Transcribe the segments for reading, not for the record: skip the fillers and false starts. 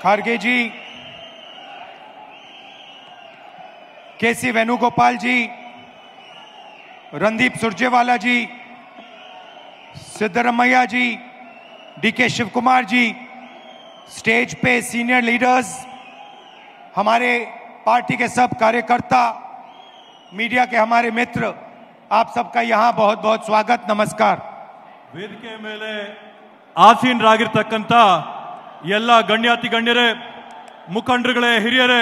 खारगे जी, केसी वेणुगोपाल जी, रणदीप सुरजेवाला जी, सिद्धरमैया जी, DK Shiv Kumar ji, stage पे senior leaders, हमारे party के सब कार्यकर्ता, मीडिया के हमारे मित्र, आप सबका यहां बहुत बहुत स्वागत, नमस्कार। ವೇದಿಕೆ ಮೇಲೆ ಆಸೀನರಾಗಿರತಕ್ಕಂತ ಎಲ್ಲ ಗಣ್ಯಾತಿ ಗಣ್ಯರೇ, ಮುಖಂಡರುಗಳೇ, ಹಿರಿಯರೇ,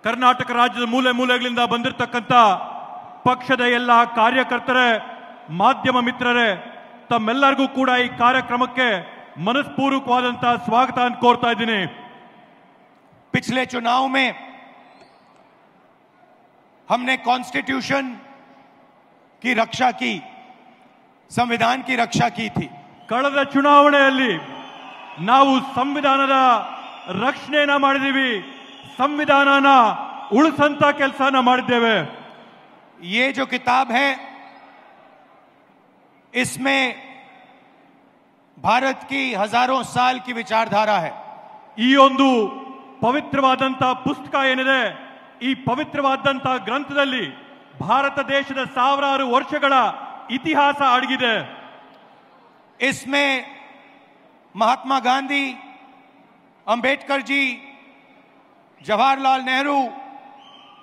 ಕರ್ನಾಟಕ ರಾಜ್ಯದ ಮೂಲೆ ಮೂಲೆಗಳಿಂದ ಬಂದಿರತಕ್ಕಂತ ಪಕ್ಷದ ಎಲ್ಲ ಕಾರ್ಯಕರ್ತರೇ, ಮಾಧ್ಯಮ ಮಿತ್ರರೇ, ತಮ್ಮೆಲ್ಲರಿಗೂ ಕೂಡ ಈ ಕಾರ್ಯಕ್ರಮಕ್ಕೆ ಮನಸ್ಪೂರ್ವಕವಾದಂತಹ ಸ್ವಾಗತ ಕೋರ್ತಾ ಇದ್ದೀನಿ। पिछले चुनाव में हमने कॉन्स्टिट्यूशन की रक्षा की, संविधान की रक्षा की थी। ಕಳೆದ ಚುನಾವಣೆಯಲ್ಲಿ ನಾವು ಸಂವಿಧಾನದ ರಕ್ಷಣೆಯನ್ನ ಮಾಡಿದೀವಿ, ಸಂವಿಧಾನನ ಉಳಿಸಂತ ಕೆಲಸನ ಮಾಡಿದ್ದೇವೆ। ये जो किताब है, इसमें भारत की हजारों साल की विचारधारा है। ಈ ಒಂದು ಪವಿತ್ರವಾದಂತ ಪುಸ್ತಕ ಏನಿದೆ, ಈ ಪವಿತ್ರವಾದಂತ ಗ್ರಂಥದಲ್ಲಿ ಭಾರತ ದೇಶದ ಸಾವಿರಾರು ವರ್ಷಗಳ ಇತಿಹಾಸ ಅಡಗಿದೆ। इसमें महात्मा गांधी, अंबेडकर जी, जवाहरलाल नेहरू,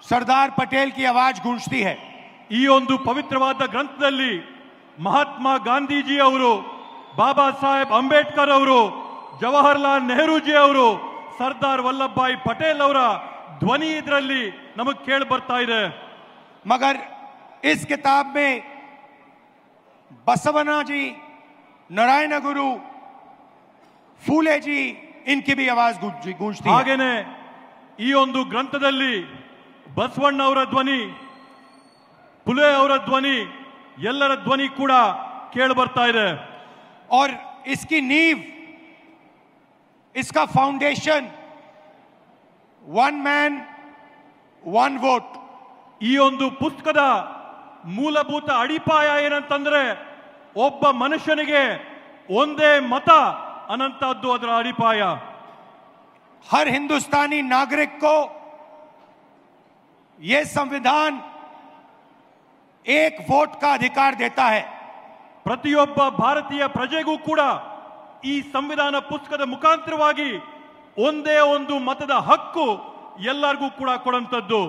सरदार पटेल की आवाज गूंजती है। ಈ ಒಂದು ಪವಿತ್ರವಾದ ಗ್ರಂಥದಲ್ಲಿ ಮಹಾತ್ಮ ಗಾಂಧೀಜಿ ಅವರು, ಬಾಬಾ ಸಾಹೇಬ್ ಅಂಬೇಡ್ಕರ್ ಅವರು, ಜವಾಹರ್ಲಾಲ್ ನೆಹರೂಜಿ ಅವರು, ಸರ್ದಾರ್ ವಲ್ಲಭಭಾಯಿ ಪಟೇಲ್ ಅವರ ಧ್ವನಿ ಇದರಲ್ಲಿ ನಮಗೆ ಕೇಳಿ ಬರ್ತಾ ಇದೆ। मगर इस किताब में बसवना जी, नारायण गुरु, फूले जी, इनकी भी आवाज गूंजती है। ಹಾಗೇನೆ ಈ ಒಂದು ಗ್ರಂಥದಲ್ಲಿ ಬಸವಣ್ಣ ಅವರ ಧ್ವನಿ, ಫುಲೆ ಅವರ ಧ್ವನಿ, ಎಲ್ಲರ ಧ್ವನಿ ಕೂಡ ಕೇಳಿ ಬರ್ತಾ ಇದೆ। और इसकी नींव, इसका foundation one man one vote. ಈ ಒಂದು ಪುಸ್ತಕದ ಮೂಲಭೂತ ಅಡಿಪಾಯ ಏನಂತಂದ್ರೆ ಒಬ್ಬ ಮನುಷ್ಯನಿಗೆ ಒಂದೇ ಮತ ಅನ್ನಂತದ್ದು ಅದರ ಅಡಿಪಾಯ। हर हिंदुस्तानी नागरिक को यह संविधान एक वोट का अधिकार देता है। ಪ್ರತಿಯೊಬ್ಬ ಭಾರತೀಯ ಪ್ರಜೆಗೂ ಕೂಡ ಈ ಸಂವಿಧಾನ ಪುಸ್ತಕದ ಮುಖಾಂತರವಾಗಿ ಒಂದೇ ಒಂದು ಮತದ ಹಕ್ಕು ಎಲ್ಲರಿಗೂ ಕೂಡ ಕೊಡುವಂತದ್ದು।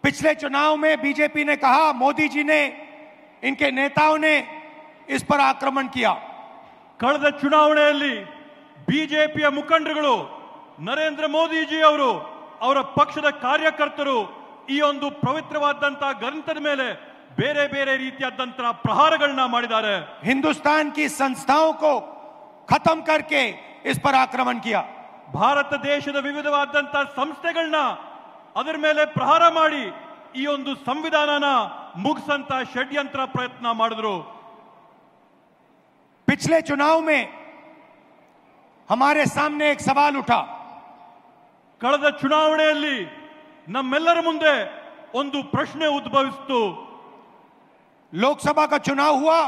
पिछले चुनाव में बीजेपी ने कहा, मोदी जी ने, इनके नेताओं ने इस पर आक्रमण किया। ಕಳೆದ ಚುನಾವಣೆಯಲ್ಲಿ ಬಿಜೆಪಿಯ ಮುಖಂಡರುಗಳು, ನರೇಂದ್ರ ಮೋದಿಜಿ ಅವರು, ಅವರ ಪಕ್ಷದ ಕಾರ್ಯಕರ್ತರು ಈ ಒಂದು ಪವಿತ್ರವಾದಂತಹ ಗ್ರಂಥದ ಮೇಲೆ ಬೇರೆ ಬೇರೆ ರೀತಿಯಾದಂತಹ ಪ್ರಹಾರಗಳನ್ನ ಮಾಡಿದ್ದಾರೆ। हिंदुस्तान की संस्थाओं को खत्म करके इस पर आक्रमण किया। ಭಾರತ ದೇಶದ ವಿವಿಧವಾದಂತಹ ಸಂಸ್ಥೆಗಳನ್ನ ಅದರ ಮೇಲೆ ಪ್ರಹಾರ ಮಾಡಿ ಈ ಒಂದು ಸಂವಿಧಾನನ ಮುಗಿಸಂತ ಷಡ್ಯಂತ್ರ ಪ್ರಯತ್ನ ಮಾಡಿದ್ರು। पिछले चुनाव में हमारे सामने एक सवाल उठा। ಕಳೆದ ಚುನಾವಣೆಯಲ್ಲಿ ನಮ್ಮೆಲ್ಲರ ಮುಂದೆ ಒಂದು ಪ್ರಶ್ನೆ ಉದ್ಭವಿಸಿತು। लोकसभा का चुनाव हुआ,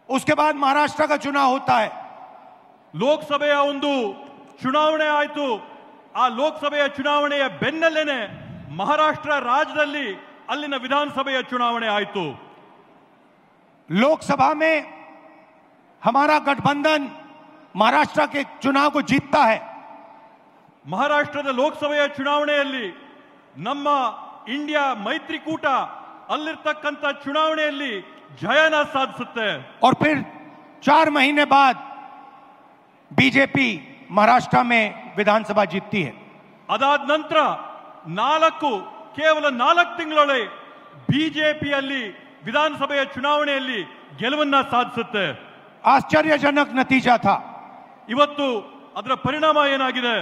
उसके बाद महाराष्ट्र का चुनाव होता है। ಲೋಕಸಭೆಯ ಒಂದು ಚುನಾವಣೆ ಆಯಿತು, ಆ ಲೋಕಸಭೆಯ ಚುನಾವಣೆಯ ಬೆನ್ನಲ್ಲೇನೆ ಮಹಾರಾಷ್ಟ್ರ ರಾಜ್ಯದಲ್ಲಿ ಅಲ್ಲಿನ ವಿಧಾನಸಭೆಯ ಚುನಾವಣೆ ಆಯಿತು। लोकसभा में हमारा गठबंधन महाराष्ट्र के चुनाव को जीतता है। ಮಹಾರಾಷ್ಟ್ರದ ಲೋಕಸಭೆಯ ಚುನಾವಣೆಯಲ್ಲಿ ನಮ್ಮ ಇಂಡಿಯಾ ಮೈತ್ರಿಕೂಟ ಅಲ್ಲಿರ್ತಕ್ಕಂಥ ಚುನಾವಣೆಯಲ್ಲಿ ಜಯನ ಸಾಧಿಸುತ್ತೆ। और फिर 4 महीने बाद बीजेपी महाराष्ट्र में विधानसभा जीतती है। ಅದಾದ ನಂತರ ಕೇವಲ 4 ತಿಂಗಳೊಳಗೆ ಬಿಜೆಪಿಯಲ್ಲಿ ವಿಧಾನಸಭೆಯ ಚುನಾವಣೆಯಲ್ಲಿ ಗೆಲುವನ್ನ ಸಾಧಿಸುತ್ತೆ। आश्चर्यजनक नतीजा था। ಇವತ್ತು ಅದರ ಪರಿಣಾಮ ಏನಾಗಿದೆ?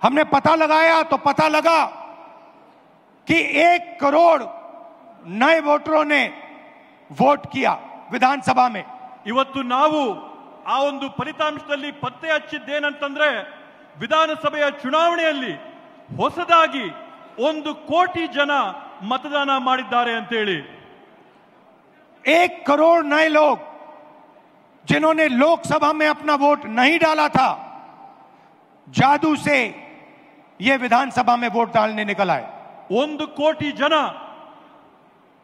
हमने पता लगाया तो पता लगा कि 1 करोड़ नए वोटरों ने वोट किया विधानसभा में। ಇವತ್ತು ನಾವು ಆ ಒಂದು ಫಲಿತಾಂಶದಲ್ಲಿ ಪತ್ತೆ ಹಚ್ಚಿದ್ದೇನಂತಂದ್ರೆ ವಿಧಾನಸಭೆಯ ಚುನಾವಣೆಯಲ್ಲಿ ಹೊಸದಾಗಿ 1 ಕೋಟಿ ಜನ मतदान ಮಾಡಿದ್ದಾರೆ ಅಂತ ಹೇಳಿ 1 करोड़ नए लोग जिन्होंने लोकसभा में अपना वोट नहीं डाला था जादू से ये विधानसभा में वोट डालने निकल आए। 1 ಕೋಟಿ ಜನ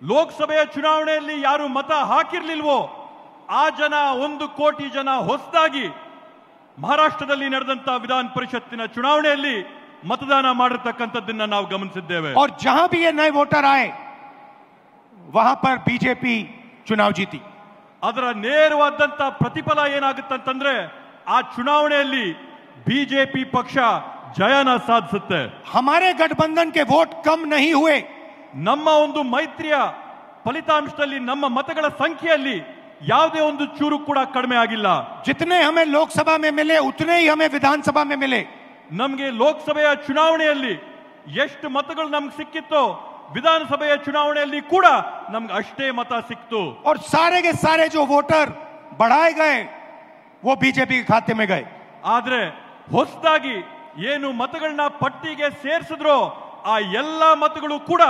ಲೋಕಸಭೆಯ ಚುನಾವಣೆಯಲ್ಲಿ ಯಾರು ಮತ ಹಾಕಿರ್ಲಿಲ್ವೋ ಆ ಜನ 1 ಕೋಟಿ ಜನ ಹೊಸದಾಗಿ ಮಹಾರಾಷ್ಟ್ರದಲ್ಲಿ ನಡೆದಂತ ವಿಧಾನ ಪರಿಷತ್ತಿನ ಚುನಾವಣೆಯಲ್ಲಿ मतदान ಮಾಡಿರತಕ್ಕಂತದ್ದನ್ನ ನಾವು ಗಮನಿಸಿದ್ದೇವೆ। और जहां भी ये नए वोटर आए वहां पर बीजेपी चुनाव जीती। ಅದರ ನೇರವಾದಂತ ಪ್ರತಿಫಲ ಏನಾಗುತ್ತಂತಂದ್ರೆ ಆ ಚುನಾವಣೆಯಲ್ಲಿ ಬಿಜೆಪಿ ಪಕ್ಷ ಜಯನ ಸಾಧಿಸುತ್ತೆ। हमारे गठबंधन के वोट कम नहीं हुए। ನಮ್ಮ ಒಂದು ಮೈತ್ರಿಯ ಫಲಿತಾಂಶದಲ್ಲಿ ನಮ್ಮ ಮತಗಳ ಸಂಖ್ಯೆಯಲ್ಲಿ ಯಾವುದೇ ಒಂದು ಚೂರು ಕೂಡ ಕಡಿಮೆ ಆಗಿಲ್ಲ। जितने हमें लोकसभा में मिले उतने ही हमें विधानसभा में मिले। ನಮಗೆ ಲೋಕಸಭೆಯ ಚುನಾವಣೆಯಲ್ಲಿ ಎಷ್ಟು ಮತಗಳು ನಮಗೆ ಸಿಕ್ಕಿತ್ತೋ ವಿಧಾನಸಭೆಯ ಚುನಾವಣೆಯಲ್ಲಿ ಕೂಡ ನಮಗೆ ಅಷ್ಟೇ ಮತ ಸಿಕ್ತು। और सारे के सारे जो वोटर बढ़ाए गए वो बीजेपी के खाते में गए। ಆದ್ರೆ ಹೊಸದಾಗಿ ಏನು ಮತಗಳನ್ನ ಪಟ್ಟಿಗೆ ಸೇರಿಸಿದ್ರೋ ಆ ಎಲ್ಲಾ ಮತಗಳು ಕೂಡ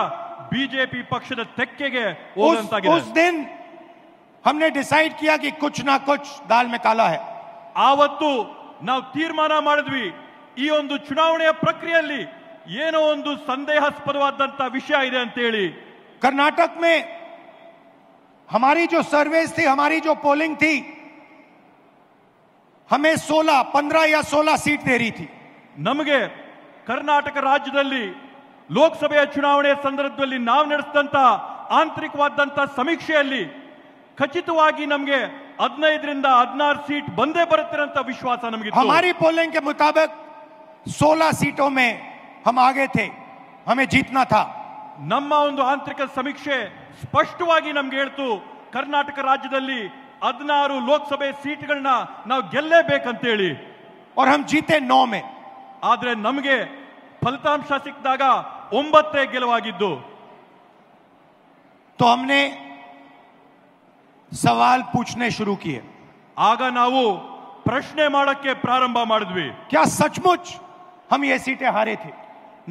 ಬಿಜೆಪಿ ಪಕ್ಷದ ತೆಕ್ಕೆಗೆ ಹೋದಂತಾಗಿದೆ। उस दिन हमने डिसाइड किया कि कुछ ना कुछ दाल में काला है। ಆವತ್ತು ನಾವು ತೀರ್ಮಾನ ಮಾಡಿದ್ವಿ ಈ ಒಂದು ಚುನಾವಣೆಯ ಪ್ರಕ್ರಿಯೆಯಲ್ಲಿ ಏನೋ ಒಂದು ಸಂದೇಹಾಸ್ಪದವಾದಂತ ವಿಷಯ ಇದೆ ಅಂತ ಹೇಳಿ। कर्नाटक में हमारी जो सर्वेस थी, हमारी जो पोलिंग थी, हमें 16, 15 या 16 सीट दे रही थी। ನಮಗೆ ಕರ್ನಾಟಕ ರಾಜ್ಯದಲ್ಲಿ ಲೋಕಸಭೆಯ ಚುನಾವಣೆಯ ಸಂದರ್ಭದಲ್ಲಿ ನಾವು ನಡೆಸಿದಂತ ಆಂತರಿಕವಾದಂತ ಸಮೀಕ್ಷೆಯಲ್ಲಿ ಖಚಿತವಾಗಿ ನಮಗೆ 15 ರಿಂದ 16 सीट ಬಂದೇ ಬರುತ್ತೆ ಅಂತ ವಿಶ್ವಾಸ ನಮಗಿತ್ತು। हमारी पोलिंग के मुताबिक 16 सीटों में हम आगे थे, हमें जीतना था। ನಮ್ಮ ಒಂದು ಆಂತರಿಕ ಸಮೀಕ್ಷೆ ಸ್ಪಷ್ಟವಾಗಿ ನಮಗೆ ಹೇಳ್ತು ಕರ್ನಾಟಕ ರಾಜ್ಯದಲ್ಲಿ 16 ಲೋಕಸಭೆ ಸೀಟ್ಗಳನ್ನ ನಾವು ಗೆಲ್ಲೇಬೇಕಂತ ಹೇಳಿ। और हम जीते 9 में। ಆದ್ರೆ ನಮಗೆ ಫಲಿತಾಂಶ ಸಿಕ್ಕಿದಾಗ 9 ಗೆಲುವಾಗಿದ್ದು। तो हमने सवाल पूछने शुरू किए। ಆಗ ನಾವು ಪ್ರಶ್ನೆ ಮಾಡಕ್ಕೆ ಪ್ರಾರಂಭ ಮಾಡಿದ್ವಿ, क्या सचमुच हम ये सीटें हारे थे?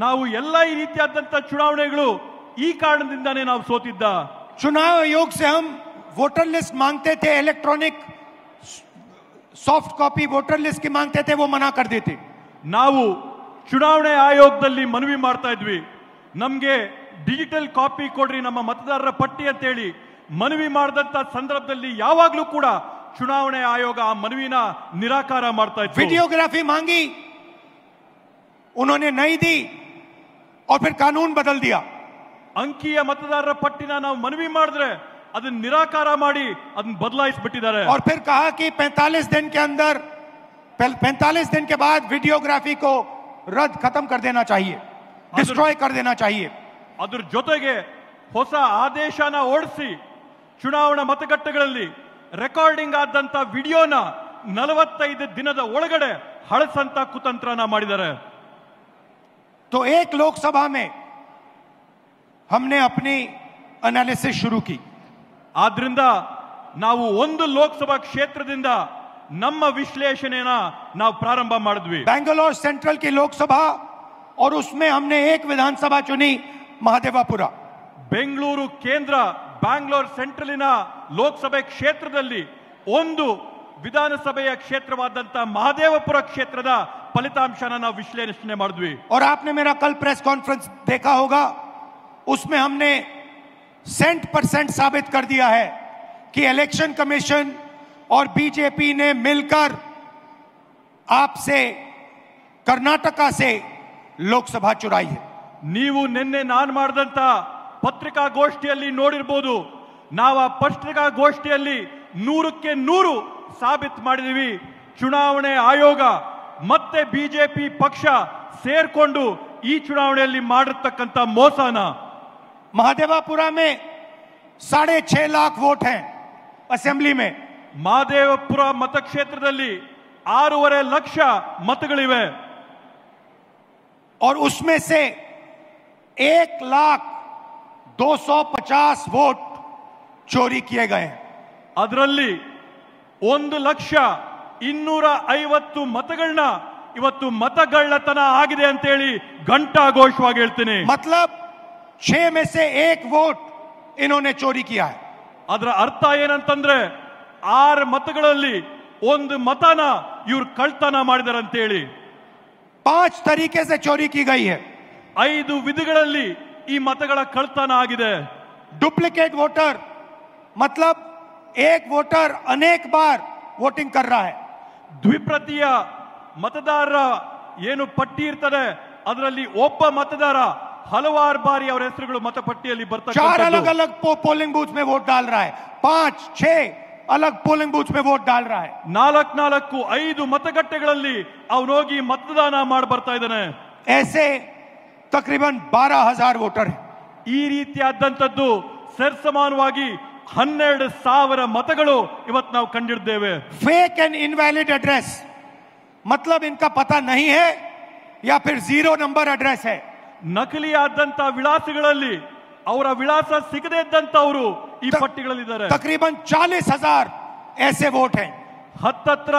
ನಾವು ಎಲ್ಲ ಈ ರೀತಿಯಾದಂತ ಚುನಾವಣೆಗಳು ಈ ಕಾರಣದಿಂದಾನೇ ನಾವು ಸೋತಿದ್ದ। चुनाव आयोग से हम वोटर लिस्ट मांगते थे, electronic soft copy voter list की मांगते थे, वो मना कर देते। ನಾವು ಚುನಾವಣೆ ಆಯೋಗದಲ್ಲಿ ಮನವಿ ಮಾಡ್ತಾ ಇದ್ವಿ, ನಮಗೆ ಡಿಜಿಟಲ್ ಕಾಪಿ ಕೊಡ್ರಿ ನಮ್ಮ ಮತದಾರರ ಪಟ್ಟಿ ಅಂತ ಹೇಳಿ ಮನವಿ ಮಾಡಿದಂತ ಸಂದರ್ಭದಲ್ಲಿ ಯಾವಾಗಲೂ ಕೂಡ ಚುನಾವಣೆ ಆಯೋಗ ಆ ಮನವಿನ ನಿರಾಕಾರ ಮಾಡ್ತಾ ಇತ್ತು। वीडियोग्राफी मांगी, उन्होंने नहीं दी और फिर कानून बदल दिया। ಅಂಕಿಯ ಮತದಾರರ ಪಟ್ಟಿನ ನಾವು ಮನವಿ ಮಾಡಿದ್ರೆ ಅದನ್ನ ನಿರಾಕಾರ ಮಾಡಿ ಅದನ್ನ ಬದಲಾಯಿಸಿಬಿಟ್ಟಿದ್ದಾರೆ। और फिर कहा कि 45 दिन के अंदर 45 दिन के बाद वीडियोग्राफी को रद्द खत्म कर देना चाहिए, डिस्ट्रॉय कर देना चाहिए। ಅದ್ರ ಜೊತೆಗೆ ಹೊಸ ಆದೇಶನ ಹೊರಡಿಸಿ ಚುನಾವಣಾ ಮತಗಟ್ಟೆಗಳಲ್ಲಿ ರೆಕಾರ್ಡಿಂಗ್ ಆದಂತ ವಿಡಿಯೋನ 45 ದಿನದ ಒಳಗಡೆ ಹಳಸಂತ ಕುತಂತ್ರನ ಮಾಡಿದ್ದಾರೆ। तो एक लोकसभा में हमने अपनी एनालिसिस शुरू की। ಆದ್ರಿಂದ ನಾವು ಒಂದು ಲೋಕಸಭಾ ಕ್ಷೇತ್ರದಿಂದ ನಮ್ಮ ವಿಶ್ಲೇಷಣೆನ ನಾವು ಪ್ರಾರಂಭ ಮಾಡಿದ್ವಿ। बेंगलोर सेंट्रल की लोकसभा और उसमें हमने एक विधानसभा चुनी, महादेवापुरा। ಬೆಂಗಳೂರು ಕೇಂದ್ರ ಬ್ಯಾಂಗ್ಳೂರ್ ಸೆಂಟ್ರಲಿನ ಲೋಕಸಭೆ ಕ್ಷೇತ್ರದಲ್ಲಿ ಒಂದು ವಿಧಾನಸಭೆಯ ಕ್ಷೇತ್ರವಾದಂತ ಮಹದೇವಪುರ ಕ್ಷೇತ್ರದ ಫಲಿತಾಂಶನ ನಾವು ವಿಶ್ಲೇಷಣೆ ಮಾಡಿದ್ವಿ। और आपने मेरा कल प्रेस कॉन्फ्रेंस देखा होगा, उसमें हमने 100% साबित कर दिया है कि इलेक्शन कमीशन और बीजेपी ने मिलकर आपसे कर्नाटका से लोकसभा चुराई है। ನೀವು ನಿನ್ನೆ ನಾನು ಮಾಡಿದಂತ ಪತ್ರಿಕಾಗೋಷ್ಠಿಯಲ್ಲಿ ನೋಡಿರಬಹುದು, ನಾವು ಆ ಪತ್ರಿಕಾಗೋಷ್ಠಿಯಲ್ಲಿ 100ಕ್ಕೆ 100 ಸಾಬೀತು ಮಾಡಿದೀವಿ ಚುನಾವಣೆ ಆಯೋಗ ಮತ್ತೆ ಬಿಜೆಪಿ ಪಕ್ಷ ಸೇರ್ಕೊಂಡು ಈ ಚುನಾವಣೆಯಲ್ಲಿ ಮಾಡಿರ್ತಕ್ಕಂತ ಮೋಸನ। महादेवापुरा में 6.5 लाख वोट हैं असेंबली में। ಮಹದೇವಪುರ ಮತಕ್ಷೇತ್ರದಲ್ಲಿ 6.5 ಲಕ್ಷ ಮತಗಳಿವೆ और उसमें से 1,250,000 वोट चोरी किए गए हैं। ಅದರಲ್ಲಿ 1,250,000 ಮತಗಳನ್ನ ಇವತ್ತು ಮತಗಳ್ಳತನ ಆಗಿದೆ ಅಂತ ಹೇಳಿ ಘಂಟಾಘೋಷವಾಗಿ ಹೇಳ್ತೀನಿ। मतलब 6 में से 1 वोट इन्होंने चोरी किया है। ಅದರ ಅರ್ಥ ಏನಂತಂದ್ರೆ 6 ಮತಗಳಲ್ಲಿ 1 ಮತನ ಇವ್ರು ಕಳ್ತನ ಮಾಡಿದಾರೆ ಅಂತ ಹೇಳಿ। 5 तरीके से चोरी की गई है। 5 ವಿಧಗಳಲ್ಲಿ ಈ ಮತಗಳ ಕಳ್ತನ ಆಗಿದೆ। डुप्लीकेट वोटर मतलब एक वोटर अनेक बार वोटिंग कर रहा है। ದ್ವಿಪ್ರತಿಯ ಮತದಾರರ ಏನು ಪಟ್ಟಿ ಇರ್ತದೆ ಅದರಲ್ಲಿ ಒಬ್ಬ ಮತದಾರ ಹಲವಾರು ಬಾರಿ ಅವರ ಹೆಸರುಗಳು ಮತಪಟ್ಟಿಯಲ್ಲಿ ಬರ್ತಾರೆ। 4 अलग अलग पोलिंग बूथ में वोट डाल रहा है, 5-6 अलग पोलिंग बूथ में वोट डाल रहा है। 4-5 ಮತಗಟ್ಟೆಗಳಲ್ಲಿ ಅವನು ಹೋಗಿ ಮತದಾನ ಮಾಡಿ ಬರ್ತಾ ಇದ್ದಾನೆ। ऐसे तकरीबन 12,000 वोटर हैं। ಈ ರೀತಿಯಾದಂತದ್ದು ಸರಿಸಮಾನವಾಗಿ 12,000 मतಗಳು ಇವತ್ತು ನಾವು ಕಂಡಿದ್ದೇವೆ। फेक एंड इनवैलिड एड्रेस मतलब इनका पता नहीं है या फिर 0 नंबर एड्रेस है। ನಕಲಿಯಾದಂತ ವಿಳಾಸಗಳಲ್ಲಿ ಅವರ ವಿಳಾಸ ಸಿಗದೇ ಇದ್ದಂತವರು ಈ ಪಟ್ಟಿಗಳಲ್ಲಿದ್ದಾರೆ। तकरीबन 40,000 ऐसे वोट हैं। ಹತ್ತತ್ರ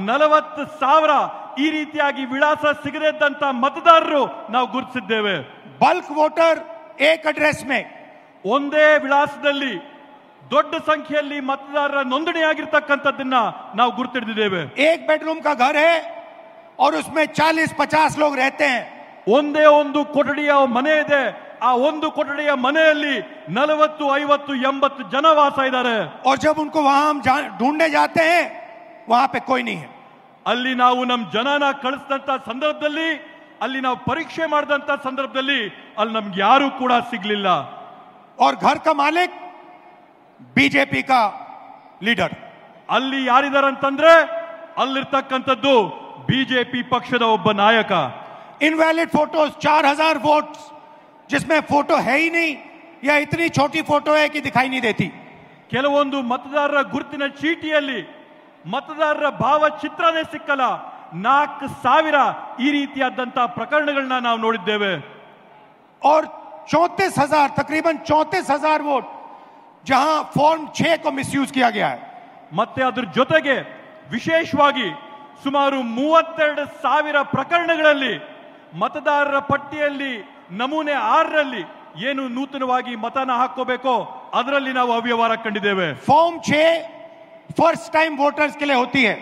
40,000 ಈ ರೀತಿಯಾಗಿ ವಿಳಾಸ ಸಿಗದೇ ಇದ್ದಂತ ಮತದಾರರು ನಾವು ಗುರುತಿಸಿದ್ದೇವೆ। बल्क वोटर एक एड्रेस में ಒಂದೇ ವಿಳಾಸದಲ್ಲಿ ದೊಡ್ಡ ಸಂಖ್ಯೆಯಲ್ಲಿ ಮತದಾರರ ನೋಂದಣಿಯಾಗಿರ್ತಕ್ಕಂಥದ್ದನ್ನ ನಾವು ಗುರುತಿಡಿದ್ದೇವೆ। एक बेडरूम का घर है और उसमें 40-50 लोग रहते हैं। ಒಂದೇ ಒಂದು ಕೊಠಡಿಯ ಮನೆ ಇದೆ, ಆ ಒಂದು ಕೊಠಡಿಯ ಮನೆಯಲ್ಲಿ 40, 50, 80 ಜನ ವಾಸ ಇದ್ದಾರೆ। और जब उनको वहां हम ढूंढने जाते हैं वहां पे कोई नहीं है। ಅಲ್ಲಿ ನಾವು ನಮ್ಮ ಜನನ ಕಳಿಸಿದಂತ ಸಂದರ್ಭದಲ್ಲಿ, ಅಲ್ಲಿ ನಾವು ಪರೀಕ್ಷೆ ಮಾಡಿದಂತ ಸಂದರ್ಭದಲ್ಲಿ ಅಲ್ಲಿ ನಮ್ಗೆ ಯಾರು ಕೂಡ ಸಿಗ್ಲಿಲ್ಲ। और घर का मालिक बीजेपी का लीडर। ಅಲ್ಲಿ ಯಾರಿದ್ದಾರೆ ಅಂತಂದ್ರೆ ಅಲ್ಲಿರ್ತಕ್ಕಂಥದ್ದು ಬಿಜೆಪಿ ಪಕ್ಷದ ಒಬ್ಬ ನಾಯಕ। इनवैलिड फोटोज 4,000 वोट्स जिसमें फोटो है ही नहीं या इतनी छोटी फोटो है कि दिखाई नहीं देती। ಕೆಲವೊಂದು ಮತದಾರರ ಗುರುತಿನ ಚೀಟಿಯಲ್ಲಿ ಮತದಾರರ ಭಾವಚಿತ್ರನೇ ಸಿಕ್ಕಲ್ಲ। 4,000 ಈ ರೀತಿಯಾದಂತಹ ಪ್ರಕರಣಗಳನ್ನ ನಾವು ನೋಡಿದ್ದೇವೆ। और 34,000 तकरीबन 34,000 वोट जहां फॉर्म 6 को मिसयूज किया गया है। ಮತ್ತೆ ಅದರ ಜೊತೆಗೆ ವಿಶೇಷವಾಗಿ ಸುಮಾರು 32,000 ಪ್ರಕರಣಗಳಲ್ಲಿ ಮತದಾರರ ಪಟ್ಟಿಯಲ್ಲಿ ನಮೂನೆ 6ರಲ್ಲಿ ಏನು ನೂತನವಾಗಿ ಮತನ ಹಾಕೋಬೇಕೋ ಅದರಲ್ಲಿ ನಾವು ಅವ್ಯವಹಾರ ಕಂಡಿದ್ದೇವೆ। फॉर्म 6 फर्स्ट टाइम वोटर्स के लिए होती है।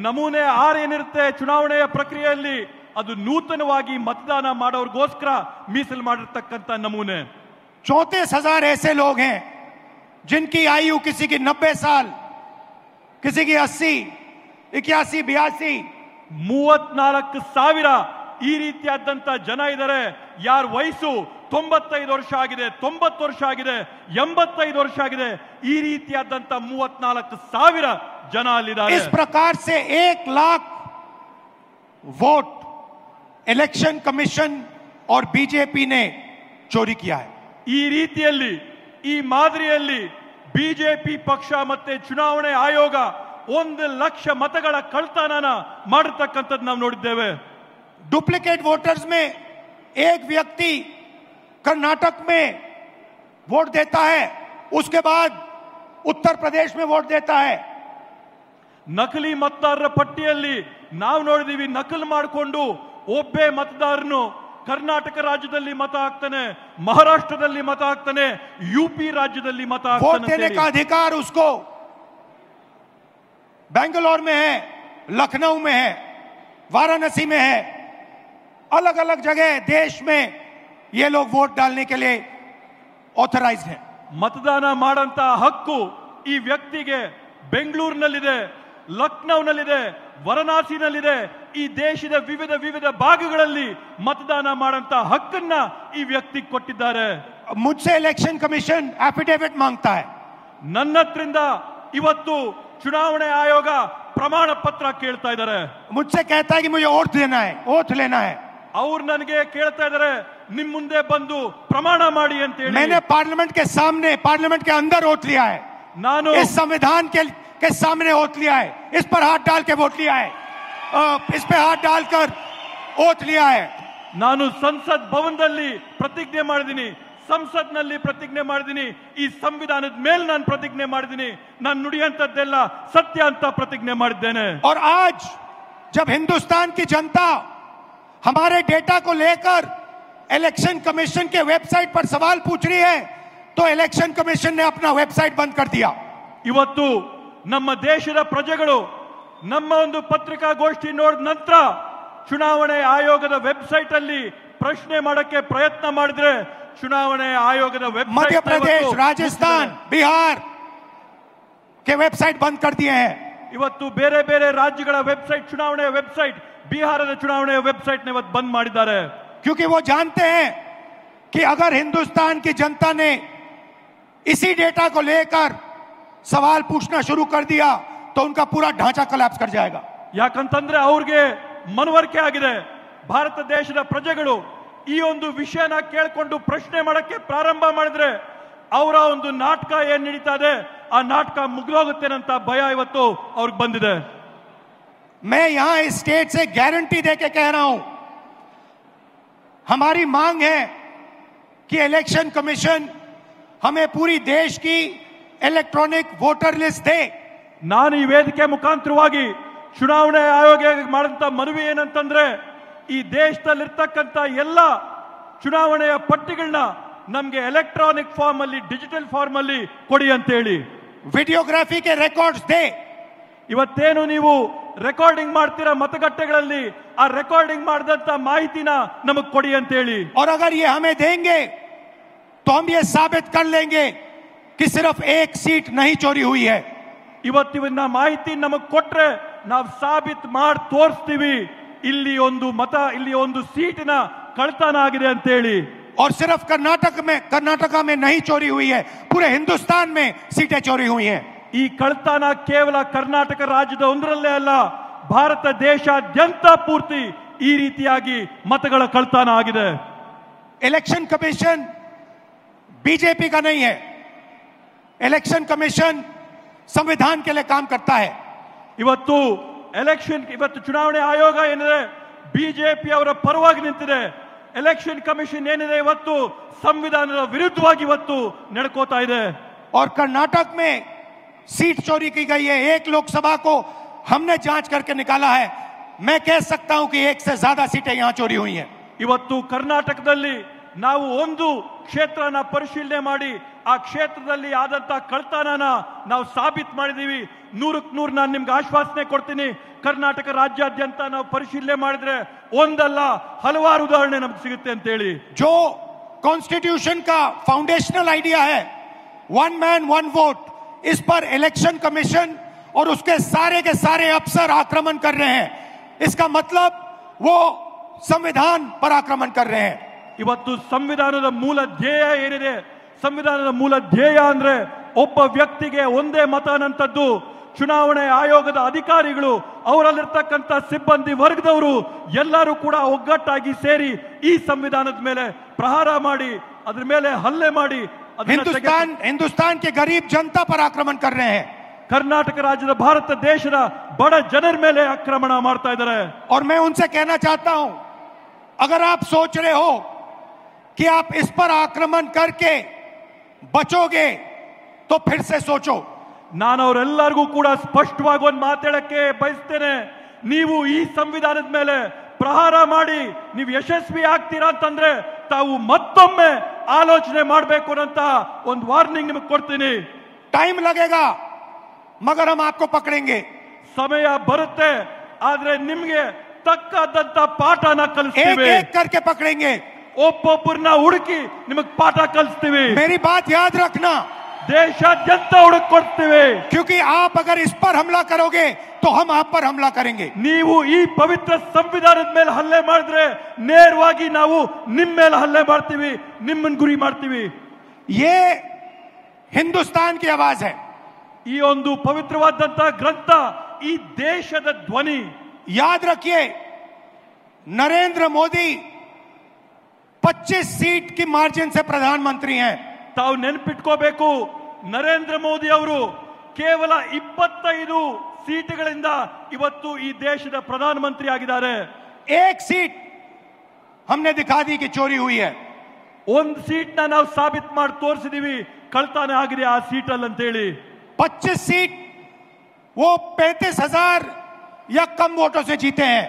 ನಮೂನೆ 6 ಏನಿರುತ್ತೆ ಚುನಾವಣೆಯ ಪ್ರಕ್ರಿಯೆಯಲ್ಲಿ ಅದು ನೂತನವಾಗಿ ಮತದಾನ ಮಾಡೋರ್ಗೋಸ್ಕರ ಮೀಸಲು ಮಾಡಿರ್ತಕ್ಕಂಥ ನಮೂನೆ। 34,000 ऐसे लोग हैं जिनकी आयु किसी की 90 साल, किसी की 80, 81, 82। 34,000 ಈ ರೀತಿಯಾದಂತ ಜನ ಇದ್ದಾರೆ ಯಾರ ವಯಸ್ಸು 95 ವರ್ಷ ಆಗಿದೆ, 90 ವರ್ಷ ಆಗಿದೆ, 85 ವರ್ಷ ಆಗಿದೆ। ಈ ರೀತಿಯಾದಂತ 34,000 ಜನ ಅಲ್ಲಿದ್ದಾರೆ। इस प्रकार से 1 लाख वोट इलेक्शन कमीशन और बीजेपी ने चोरी किया है। ಈ ರೀತಿಯಲ್ಲಿ ಈ ಮಾದರಿಯಲ್ಲಿ ಬಿಜೆಪಿ ಪಕ್ಷ ಮತ್ತೆ ಚುನಾವಣೆ ಆಯೋಗ 1 ಲಕ್ಷ ಮತಗಳ ಕಳ್ತನನ ಮಾಡಿರ್ತಕ್ಕಂಥದ್ದು ನಾವು ನೋಡಿದ್ದೇವೆ। डुप्लीकेट वोटर्स में एक व्यक्ति कर्नाटक में वोट देता है, उसके बाद उत्तर प्रदेश में वोट देता है। ನಕಲಿ ಮತದಾರರ ಪಟ್ಟಿಯಲ್ಲಿ ನಾವು ನೋಡಿದೀವಿ, ನಕಲು ಮಾಡಿಕೊಂಡು ಒಬ್ಬೇ ಮತದಾರನು ಕರ್ನಾಟಕ ರಾಜ್ಯದಲ್ಲಿ ಮತ ಹಾಕ್ತಾನೆ, ಮಹಾರಾಷ್ಟ್ರದಲ್ಲಿ ಮತ ಹಾಕ್ತಾನೆ, ಯುಪಿ ರಾಜ್ಯದಲ್ಲಿ ಮತ वोट देने ಹಾಕ್ತಾನೆ। का अधिकार उसको बेंगलोर में है, लखनऊ में है, वाराणसी में है, अलग अलग जगह देश में ये लोग वोट डालने के लिए ऑथराइज्ड हैं। ಮತದಾನ ಮಾಡಂತ ಹಕ್ಕು ಈ ವ್ಯಕ್ತಿಗೆ ಬೆಂಗಳೂರಿನಲ್ಲಿದೆ, ಲಕ್ನೌನಲ್ಲಿದೆ, ವಾರಣಾಸಿನಲ್ಲಿದೆ। ಈ ದೇಶದ ವಿವಿಧ ಭಾಗಗಳಲ್ಲಿ ಮತದಾನ ಮಾಡಂತ ಹಕ್ಕನ್ನ ಈ ವ್ಯಕ್ತಿ ಕೊಟ್ಟಿದ್ದಾರೆ। मुझसे इलेक्शन कमीशन एफिडेविट मांगता है। ನನ್ನ ಹತ್ರಿಂದ ಇವತ್ತು ಚುನಾವಣೆ ಆಯೋಗ ಪ್ರಮಾಣ ಪತ್ರ ಕೇಳ್ತಾ ಇದ್ದಾರೆ। मुझसे कहता है कि मुझे ओथ लेना है। ಅವ್ರು ನನಗೆ ಕೇಳ್ತಾ ಇದ್ದಾರೆ ನಿಮ್ ಮುಂದೆ ಬಂದು ಪ್ರಮಾಣ ಮಾಡಿ ಅಂತ ಹೇಳಿ। मैंने पार्लियामेंट के अंदर ओथ लिया है, ನಾನು इस संविधान के सामने ओथ लिया है, इस पर हाथ डाल के वोट लिया है, इस पे हाथ डालकर ओथ लिया है। ನಾನು ಸಂಸತ್ ಭವನದಲ್ಲಿ ಪ್ರತಿಜ್ಞೆ ಮಾಡಿದ್ದೀನಿ, ಸಂಸತ್ನಲ್ಲಿ ಪ್ರತಿಜ್ಞೆ ಮಾಡಿದ್ದೀನಿ, ಈ ಸಂವಿಧಾನದ ಮೇಲೆ ನಾನು ಪ್ರತಿಜ್ಞೆ ಮಾಡಿದ್ದೀನಿ, ನಾನು ನುಡಿಯಂತದ್ದೆಲ್ಲ ಸತ್ಯ ಅಂತ ಪ್ರತಿಜ್ಞೆ ಮಾಡಿದ್ದೇನೆ। और आज जब हिंदुस्तान की जनता हमारे डेटा को लेकर इलेक्शन कमीशन के वेबसाइट पर सवाल पूछ रही है तो इलेक्शन कमीशन ने अपना वेबसाइट बंद कर दिया। ಇವತ್ತು ನಮ್ಮ ದೇಶದ ಪ್ರಜೆಗಳು ನಮ್ಮ ಒಂದು ಪತ್ರಿಕಾಗೋಷ್ಠಿ ನೋಡಿದ ನಂತರ ಚುನಾವಣೆ ಆಯೋಗದ ವೆಬ್ಸೈಟ್ ಅಲ್ಲಿ ಪ್ರಶ್ನೆ ಮಾಡಕ್ಕೆ ಪ್ರಯತ್ನ ಮಾಡಿದ್ರೆ ಚುನಾವಣೆ ಆಯೋಗದ ವೆಬ್ಸೈಟ್ मध्य प्रदेश, राजस्थान, बिहार के वेबसाइट बंद कर दिए हैं। ಇವತ್ತು ಬೇರೆ ಬೇರೆ ರಾಜ್ಯಗಳ ವೆಬ್ಸೈಟ್, ಚುನಾವಣೆಯ ವೆಬ್ಸೈಟ್, ಬಿಹಾರದ ಚುನಾವಣೆಯ ವೆಬ್ಸೈಟ್ ನ ಇವತ್ತು ಬಂದ್ ಮಾಡಿದ್ದಾರೆ। क्योंकि वो जानते हैं कि अगर हिंदुस्तान की जनता ने इसी डेटा को लेकर सवाल पूछना शुरू कर दिया तो उनका पूरा ढांचा कोलैप्स कर जाएगा। ಯಾಕಂತಂದ್ರೆ ಅವ್ರಿಗೆ ಮನವರಿಕೆ ಆಗಿದೆ, ಭಾರತ ದೇಶದ ಪ್ರಜೆಗಳು ಈ ಒಂದು ವಿಷಯನ ಕೇಳಿಕೊಂಡು ಪ್ರಶ್ನೆ ಮಾಡಕ್ಕೆ ಪ್ರಾರಂಭ ಮಾಡಿದ್ರೆ ಅವರ ಒಂದು ನಾಟಕ ಏನ್ ನಡೀತಾ ಇದೆ ಆ ನಾಟಕ ಮುಗಿದೋಗುತ್ತೇನಂತ ಭಯ ಇವತ್ತು ಅವ್ರಿಗೆ ಬಂದಿದೆ। मैं यहां इस स्टेट से गारंटी देके कह रहा हूं, हमारी मांग है कि इलेक्शन कमीशन हमें पूरी देश की इलेक्ट्रॉनिक वोटर लिस्ट दे। ನಾನು ಈ ವೇದಿಕೆ ಮುಖಾಂತರವಾಗಿ ಚುನಾವಣೆ ಆಯೋಗ ಮಾಡಿದಂತ ಮನವಿ ಏನಂತಂದ್ರೆ ಈ ದೇಶದಲ್ಲಿರ್ತಕ್ಕಂಥ ಎಲ್ಲ ಚುನಾವಣೆಯ ಪಟ್ಟಿಗಳನ್ನ ನಮಗೆ ಎಲೆಕ್ಟ್ರಾನಿಕ್ ಫಾರ್ಮ್ ಅಲ್ಲಿ, ಡಿಜಿಟಲ್ ಫಾರ್ಮ್ ಅಲ್ಲಿ ಕೊಡಿ ಅಂತ ಹೇಳಿ। वीडियोग्राफी के रिकॉर्ड्स दे। ಇವತ್ತೇನು ನೀವು ರೆಕಾರ್ಡಿಂಗ್ ಮಾಡ್ತೀರಾ ಮತಗಟ್ಟೆಗಳಲ್ಲಿ, ಆ ರೆಕಾರ್ಡಿಂಗ್ ಮಾಡಿದಂತ ಮಾಹಿತಿನ ನಮಗ್ ಕೊಡಿ ಅಂತ ಹೇಳಿ। और अगर ये हमें देंगे तो हम ये साबित कर लेंगे कि सिर्फ एक सीट नहीं चोरी हुई है। ಇವತ್ತಿನ ಮಾಹಿತಿ ನಮಗ್ ಕೊಟ್ರೆ ನಾವು ಸಾಬೀತು ಮಾಡಿ ತೋರಿಸ್ತೀವಿ ಇಲ್ಲಿ ಒಂದು ಮತ, ಇಲ್ಲಿ ಒಂದು ಸೀಟಿನ ಕಳ್ತನ ಆಗಿದೆ ಅಂತ ಹೇಳಿ। और सिर्फ कर्नाटका में नहीं चोरी हुई है, पूरे हिंदुस्तान में सीटें चोरी हुई हैं। ಈ ಕಳ್ತನ ಕೇವಲ ಕರ್ನಾಟಕ ರಾಜ್ಯದ ಒಂದರಲ್ಲೇ ಅಲ್ಲ, ಭಾರತ ದೇಶಾದ್ಯಂತ ಪೂರ್ತಿ ಈ ರೀತಿಯಾಗಿ ಮತಗಳ ಕಳ್ತನ ಆಗಿದೆ। इलेक्शन कमीशन बीजेपी का नहीं है, इलेक्शन कमीशन संविधान के लिए काम करता है। ಇವತ್ತು ಚುನಾವಣೆ ಆಯೋಗ ಏನಿದೆ ಬಿಜೆಪಿ ಅವರ ಪರವಾಗಿ ನಿಂತಿದೆ, ಎಲೆಕ್ಷನ್ ಕಮಿಷನ್ ಏನಿದೆ ಇವತ್ತು ಸಂವಿಧಾನದ ವಿರುದ್ಧವಾಗಿ ಇವತ್ತು ನಡ್ಕೋತಾ ಇದೆ। और कर्नाटक में सीट चोरी की गई है, एक लोकसभा को हमने जांच करके निकाला है। मैं कह सकता हूं कि एक से ज्यादा सीटें यहां चोरी हुई हैं। ಇವತ್ತು ಕರ್ನಾಟಕದಲ್ಲಿ ನಾವು ಒಂದು ಕ್ಷೇತ್ರನ ಪರಿಶೀಲನೆ ಮಾಡಿ ಆ ಕ್ಷೇತ್ರದಲ್ಲಿ ಆದಂತ ಕಳ್ತನನ ನಾವು ಸಾಬೀತು ಮಾಡಿದೀವಿ। 100ಕ್ಕೆ 100 ನಾನು ನಿಮ್ಗೆ ಆಶ್ವಾಸನೆ ಕೊಡ್ತೀನಿ, ಕರ್ನಾಟಕ ರಾಜ್ಯಾದ್ಯಂತ ನಾವು ಪರಿಶೀಲನೆ ಮಾಡಿದ್ರೆ ಒಂದಲ್ಲ ಹಲವಾರು ಉದಾಹರಣೆ ನಮ್ಗೆ ಸಿಗುತ್ತೆ ಅಂತ ಹೇಳಿ। जो कॉन्स्टिट्यूशन का फाउंडेशनल आइडिया है, वन मैन वन वोट, इस पर इलेक्शन कमीशन और उसके सारे अफसर आक्रमण कर रहे हैं। इसका मतलब वो संविधान पर आक्रमण कर रहे हैं। ಇವತ್ತು ಸಂವಿಧಾನದ ಮೂಲ ಧ್ಯೇಯ ಏನಿದೆ, ಸಂವಿಧಾನದ ಮೂಲ ಧ್ಯೇಯ ಅಂದ್ರೆ ಒಬ್ಬ ವ್ಯಕ್ತಿಗೆ ಒಂದೇ ಮತ ಅನ್ನಂಥದ್ದು। ಚುನಾವಣೆ ಆಯೋಗದ ಅಧಿಕಾರಿಗಳು, ಅವರಲ್ಲಿರ್ತಕ್ಕಂಥ ಸಿಬ್ಬಂದಿ ವರ್ಗದವರು ಎಲ್ಲರೂ ಕೂಡ ಒಗ್ಗಟ್ಟಾಗಿ ಸೇರಿ ಈ ಸಂವಿಧಾನದ ಮೇಲೆ ಪ್ರಹಾರ ಮಾಡಿ, ಅದ್ರ ಮೇಲೆ ಹಲ್ಲೆ ಮಾಡಿ हिंदुस्तान के गरीब जनता पर आक्रमण कर रहे हैं। ಕರ್ನಾಟಕ ರಾಜ್ಯದ, ಭಾರತ ದೇಶದ ಬಡ ಜನರ ಮೇಲೆ ಆಕ್ರಮಣ ಮಾಡ್ತಾ ಇದ್ದಾರೆ। और मैं उनसे कहना चाहता हूं, अगर आप सोच रहे हो कि आप इस पर आक्रमण करके बचोगे तो फिर से सोचो। ನಾನು ಅವರೆಲ್ಲರಿಗೂ ಕೂಡ ಸ್ಪಷ್ಟವಾಗಿ ಒಂದು ಮಾತಾಡಕ್ಕೆ ಬಯಸ್ತೇನೆ, ನೀವು ಈ ಸಂವಿಧಾನದ ಮೇಲೆ ಪ್ರಹಾರ ಮಾಡಿ ನೀವು ಯಶಸ್ವಿ ಆಗ್ತೀರಾ ಅಂತಂದ್ರೆ ತಾವು ಮತ್ತೊಮ್ಮೆ ಆಲೋಚನೆ ಮಾಡಬೇಕು ಅಂತ ಒಂದು ವಾರ್ನಿಂಗ್ ನಿಮಗೆ ಕೊಡ್ತೀನಿ। टाइम लगेगा मगर हम आपको पकड़ेंगे। ಸಮಯ ಬರುತ್ತೆ, ಆದ್ರೆ ನಿಮ್ಗೆ ತಕ್ಕದಂತ ಪಾಠನ ಕಲಿಸ್ತೀವಿ, एक एक करके पकड़ेंगे, ಒಬ್ಬೊಬ್ಬರನ್ನ ಹುಡುಕಿ ನಿಮಗೆ ಪಾಠ ಕಲಿಸ್ತೀವಿ। मेरी बात याद रखना, ದೇಶಾದ್ಯಂತ ಹುಡುಕ್ ಕೊಡ್ತೀವಿ। क्योंकि आप अगर इस पर हमला करोगे तो हम आप पर हमला करेंगे। ನೀವು ಈ ಪವಿತ್ರ ಸಂವಿಧಾನದ ಮೇಲೆ ಹಲ್ಲೆ ಮಾಡಿದ್ರೆ ನೇರವಾಗಿ ನಾವು ನಿಮ್ಮ ಮೇಲೆ ಹಲ್ಲೆ ಮಾಡ್ತೀವಿ, ನಿಮ್ಮನ್ನ ಗುರಿ ಮಾಡ್ತೀವಿ। ये हिंदुस्तान की आवाज है। ಈ ಒಂದು ಪವಿತ್ರವಾದಂತ ಗ್ರಂಥ ಈ ದೇಶದ ಧ್ವನಿ। याद रखिए, नरेंद्र मोदी 25 सीट की मार्जिन से प्रधानमंत्री हैं। ತಾವು ನೆನಪಿಟ್ಕೋಬೇಕು, ನರೇಂದ್ರ ಮೋದಿ ಅವರು ಕೇವಲ 25 ಸೀಟುಗಳಿಂದ ಇವತ್ತು ಈ ದೇಶದ ಪ್ರಧಾನಮಂತ್ರಿ ಆಗಿದ್ದಾರೆ। एक सीट हमने दिखा दी कि चोरी हुई है। ಒಂದು ಸೀಟ್ನ ನಾವು ಸಾಬೀತು ಮಾಡಿ ತೋರಿಸಿದೀವಿ ಕಳ್ತನ ಆಗಿದೆ ಆ ಸೀಟಲ್ಲಿ ಅಂತ ಹೇಳಿ। 25 सीट वो 35,000 या कम वोटों से जीते हैं।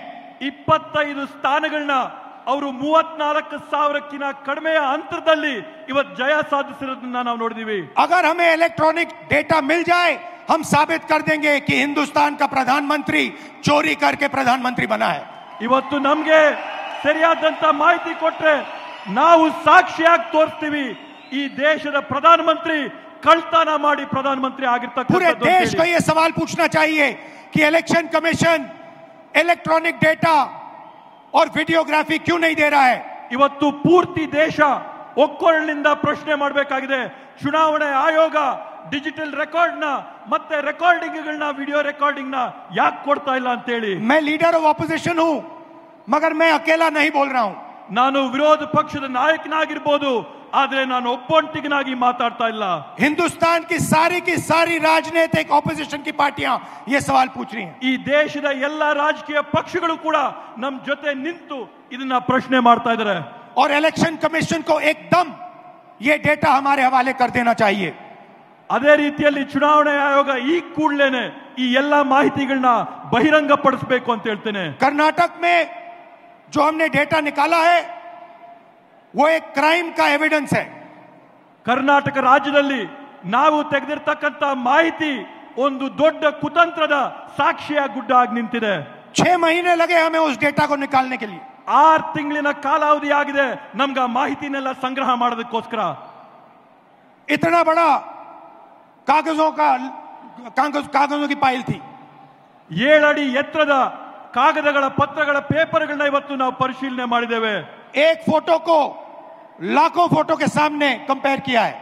25 ಸ್ಥಾನಗಳನ್ನ ಅವರು 34,000ಕ್ಕಿಂತ ಕಡಿಮೆಯ ಅಂತರದಲ್ಲಿ ಇವತ್ತು ಜಯ ಸಾಧಿಸಿರೋದನ್ನ ನಾವು ನೋಡಿದೀವಿ। अगर हमें इलेक्ट्रॉनिक डेटा मिल जाए हम साबित कर देंगे कि हिंदुस्तान का प्रधानमंत्री चोरी करके प्रधानमंत्री बना है। ಇವತ್ತು ನಮಗೆ ಸರಿಯಾದಂತ ಮಾಹಿತಿ ಕೊಟ್ರೆ ನಾವು ಸಾಕ್ಷಿಯಾಗಿ ತೋರಿಸ್ತೀವಿ ಈ ದೇಶದ ಪ್ರಧಾನಮಂತ್ರಿ ಕಳ್ತನ ಮಾಡಿ ಪ್ರಧಾನಮಂತ್ರಿ पूरे देश को ये सवाल पूछना चाहिए कि इलेक्शन कमीशन इलेक्ट्रॉनिक डेटा और वीडियोग्राफी क्यों नहीं दे रहा है। ಇವತ್ತು ಪೂರ್ತಿ ದೇಶ ಒಕ್ಕೊರಲಿನಿಂದ ಪ್ರಶ್ನೆ ಮಾಡಬೇಕಾಗಿದೆ, ಚುನಾವಣೆ ಆಯೋಗ ಡಿಜಿಟಲ್ ರೆಕಾರ್ಡ್ ನ ಮತ್ತೆ ರೆಕಾರ್ಡಿಂಗ್ ಗಳನ್ನ ವಿಡಿಯೋ ರೆಕಾರ್ಡಿಂಗ್ ನ ಯಾಕೆ ಕೊಡ್ತಾ ಇಲ್ಲ ಅಂತ ಹೇಳಿ। मैं लीडर ऑफ ऑपोजिशन हूं मगर मैं अकेला नहीं बोल रहा हूं। ನಾನು ವಿರೋಧ ಪಕ್ಷದ ನಾಯಕನಾಗಿರಬಹುದು ಆದ್ರೆ ನಾನು ಒಬ್ಬೊಂಟಿಗನಾಗಿ ಮಾತಾಡ್ತಾ ಇಲ್ಲ। हिंदुस्तान की सारी राजनीतिक ऑपोजिशन की पार्टियां ये सवाल पूछ रही हैं। ಈ ದೇಶದ ಎಲ್ಲಾ ರಾಜಕೀಯ ಪಕ್ಷಗಳು ಕೂಡ ನಮ್ಮ ಜೊತೆ ನಿಂತು ಇದನ್ನ ಪ್ರಶ್ನೆ ಮಾಡ್ತಾ ಇದ್ದಾರೆ। और इलेक्शन कमीशन को एकदम ये डेटा हमारे हवाले कर देना चाहिए। ಅದೇ ರೀತಿಯಲ್ಲಿ ಚುನಾವಣಾ ಆಯೋಗ ಈ ಕೂಡಲೇನೆ ಈ ಎಲ್ಲಾ ಮಾಹಿತಿಗಳನ್ನ ಬಹಿರಂಗ ಪಡಿಸಬೇಕು ಅಂತ ಹೇಳ್ತೇನೆ। कर्नाटक में जो हमने डेटा निकाला है वो एक क्राइम का एविडेंस है। ಕರ್ನಾಟಕ ರಾಜ್ಯದಲ್ಲಿ ನಾವು ತೆಗೆದಿರ್ತಕ್ಕಂತ ಮಾಹಿತಿ ಒಂದು ದೊಡ್ಡ ಕುತಂತ್ರದ ಸಾಕ್ಷಿಯ ಗುಡ್ಡ ಆಗಿ ನಿಂತಿದೆ। 6 महीने लगे हमें उस डेटा को निकालने के लिए। 6 ತಿಂಗಳಿನ ಕಾಲಾವಧಿ ಆಗಿದೆ ನಮ್ಗೆ ಮಾಹಿತಿನೆಲ್ಲ ಸಂಗ್ರಹ ಮಾಡೋದಕ್ಕೋಸ್ಕರ। इतना बड़ा कागजों की फाइल थी। 7 ಅಡಿ ಎತ್ತರದ ಕಾಗದಗಳ ಪತ್ರಗಳ ಪೇಪರ್ಗಳನ್ನ ಇವತ್ತು ನಾವು ಪರಿಶೀಲನೆ ಮಾಡಿದ್ದೇವೆ। एक फोटो को लाखों फोटो के सामने कंपेयर किया है।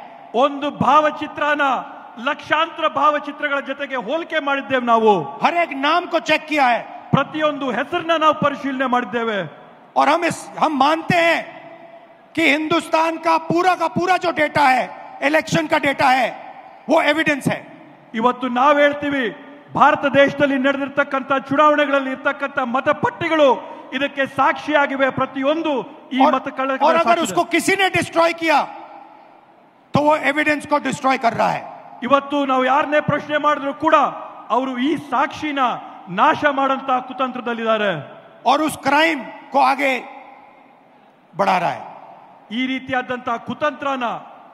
ಒಂದು ಭಾವಚಿತ್ರನ ಲಕ್ಷಾಂತರ ಭಾವಚಿತ್ರಗಳ ಜೊತೆಗೆ ಹೋಲಿಕೆ ಮಾಡಿದ್ದೇವೆ ನಾವು। हर एक नाम को चेक किया है। ಪ್ರತಿಯೊಂದು ಹೆಸರನ್ನ ನಾವು ಪರಿಶೀಲನೆ ಮಾಡಿದ್ದೇವೆ। और हम मानते हैं कि हिंदुस्तान का पूरा जो डेटा है इलेक्शन का डेटा है वो एविडेंस है। ಇವತ್ತು ನಾವು ಹೇಳ್ತೀವಿ ಭಾರತ ದೇಶದಲ್ಲಿ ನಡೆದಿರ್ತಕ್ಕಂಥ ಚುನಾವಣೆಗಳಲ್ಲಿ ಇರ್ತಕ್ಕಂಥ ಮತಪಟ್ಟಿಗಳು ಇದಕ್ಕೆ ಸಾಕ್ಷಿಯಾಗಿವೆ ಪ್ರತಿಯೊಂದು ಈ ಮತಗಳ। और अगर उसको किसी ने डिस्ट्रॉय किया तो वो एविडेंस को डिस्ट्रॉय कर रहा है। ಇವತ್ತು ನಾವು ಯಾರನ್ನೇ ಪ್ರಶ್ನೆ ಮಾಡಿದ್ರು ಕೂಡ ಅವರು ಈ ಸಾಕ್ಷಿನ ನಾಶ ಮಾಡಂತ ಕುತಂತ್ರದಲ್ಲಿದ್ದಾರೆ। और उस क्राइम को आगे बढ़ा रहा है। ಈ ರೀತಿಯಾದಂತ ಕುತಂತ್ರನ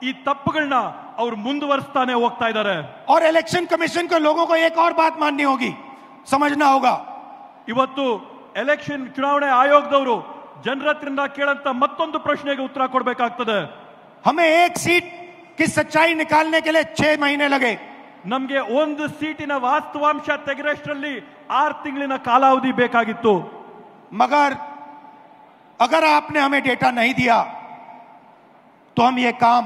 ಈ ತಪ್ಪುಗಳನ್ನ ಅವರು ಮುಂದುವರಿಸ್ತಾನೆ ಹೋಗ್ತಾ ಇದ್ದಾರೆ। और इलेक्शन कमीशन को लोगों को एक और बात माननी होगी, समझना होगा। ಇವತ್ತು ಎಲೆಕ್ಷನ್ ಚುನಾವಣೆ ಆಯೋಗದವರು ಜನರ ಹತ್ರದಿಂದ ಕೇಳಂತ ಮತ್ತೊಂದು ಪ್ರಶ್ನೆಗೆ ಉತ್ತರ ಕೊಡಬೇಕಾಗ್ತದೆ। हमें एक सीट की सच्चाई निकालने के लिए 6 महीने लगे। ನಮಗೆ ಒಂದು ಸೀಟಿನ ವಾಸ್ತವಾಂಶ ತೆಗೆರಷ್ಟರಲ್ಲಿ 6 ತಿಂಗಳಿನ ಕಾಲಾವಧಿ ಬೇಕಾಗಿತ್ತು। मगर अगर आपने हमें डेटा नहीं दिया तो हम ये काम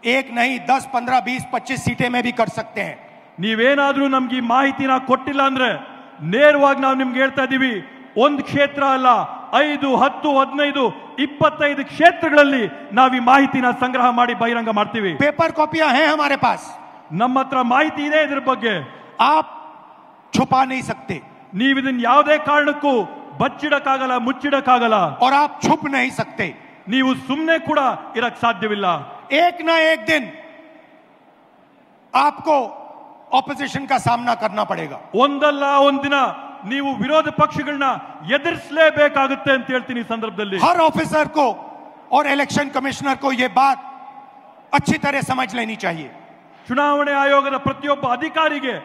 1 नहीं 10, 15, 20, 25 सीटें में भी कर सकते हैं। ನೀವೇನಾದ್ರೂ ನಮ್ಗೆ ಈ ಮಾಹಿತಿನ ಕೊಟ್ಟಿಲ್ಲ ಅಂದ್ರೆ ನೇರವಾಗಿ ನಾವು ನಿಮ್ಗೆ ಹೇಳ್ತಾ ಇದೀವಿ, ಒಂದು ಕ್ಷೇತ್ರ ಅಲ್ಲ 5, 10, 15, 25 ಕ್ಷೇತ್ರಗಳಲ್ಲಿ ನಾವು ಈ ಮಾಹಿತಿನ ಸಂಗ್ರಹ ಮಾಡಿ ಬಹಿರಂಗ ಮಾಡ್ತೀವಿ। पेपर कॉपियां हैं हमारे पास। ನಮ್ಮ ಹತ್ರ ಮಾಹಿತಿ ಇದೆ ಇದ್ರ ಬಗ್ಗೆ। आप छुपा नहीं सकते। ನೀವು ಇದನ್ನ ಯಾವುದೇ ಕಾರಣಕ್ಕೂ ಬಚ್ಚಿಡಕ್ಕಾಗಲ್ಲ, ಮುಚ್ಚಿಡಕ್ಕಾಗಲ್ಲ। और आप छुप नहीं सकते। ನೀವು ಸುಮ್ಮನೆ ಕೂಡ ಇರಕ್ ಸಾಧ್ಯವಿಲ್ಲ। एक ना एक दिन आपको ऑपोजिशन का सामना करना पड़ेगा। ಒಂದಲ್ಲ ಒಂದಿನ ನೀವು ವಿರೋಧ ಪಕ್ಷಗಳನ್ನ ಎದುರಿಸಲೇಬೇಕಾಗುತ್ತೆ ಅಂತ ಹೇಳ್ತೀನಿ। ಈ ಸಂದರ್ಭದಲ್ಲಿ हर ऑफिसर को और इलेक्शन कमिश्नर को यह बात अच्छी तरह समझ लेनी चाहिए। ಚುನಾವಣೆ ಆಯೋಗದ ಪ್ರತಿಯೊಬ್ಬ ಅಧಿಕಾರಿಗೆ,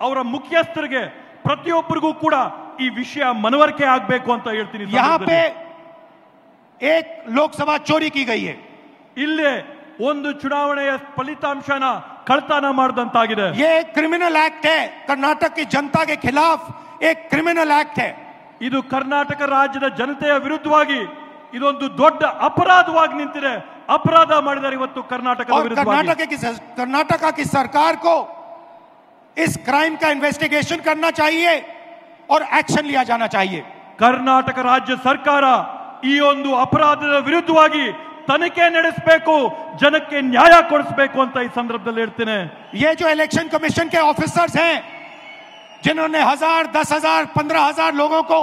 ಅವರ ಮುಖ್ಯಸ್ಥರಿಗೆ, ಪ್ರತಿಯೊಬ್ಬರಿಗೂ ಕೂಡ ಈ ವಿಷಯ ಮನವರಿಕೆ ಆಗಬೇಕು ಅಂತ ಹೇಳ್ತೀನಿ। यहाँ पे एक लोकसभा चोरी की गई है। ಇಲ್ಲೇ ಒಂದು ಚುನಾವಣೆಯ ಫಲಿತಾಂಶನ ಕಳ್ತನ ಮಾಡಿದಂತಾಗಿದೆ। ये एक क्रिमिनल एक्ट है, कर्नाटक की जनता के खिलाफ एक क्रिमिनल एक्ट है। ಇದು ಕರ್ನಾಟಕ ರಾಜ್ಯದ ಜನತೆಯ ವಿರುದ್ಧವಾಗಿ ಇದೊಂದು ದೊಡ್ಡ ಅಪರಾಧವಾಗಿ ನಿಂತಿದೆ। ಅಪರಾಧ ಮಾಡಿದ್ದಾರೆ ಇವತ್ತು ಕರ್ನಾಟಕದ ವಿರುದ್ಧವಾಗಿ। कर्नाटका की सरकार को इस क्राइम का इन्वेस्टिगेशन करना चाहिए और एक्शन लिया जाना चाहिए। ಕರ್ನಾಟಕ ರಾಜ್ಯ ಸರ್ಕಾರ ಈ ಒಂದು ಅಪರಾಧದ ವಿರುದ್ಧವಾಗಿ ತನಿಖೆ ನಡೆಸಬೇಕು, ಜನಕ್ಕೆ ನ್ಯಾಯ ಕೊಡಿಸಬೇಕು ಅಂತ ಈ ಸಂದರ್ಭದಲ್ಲಿ ಹೇಳ್ತೇನೆ। ये जो इलेक्शन कमीशन के ऑफिसर्स हैं जिन्होंने 1000, 10,000, 15,000 लोगों को,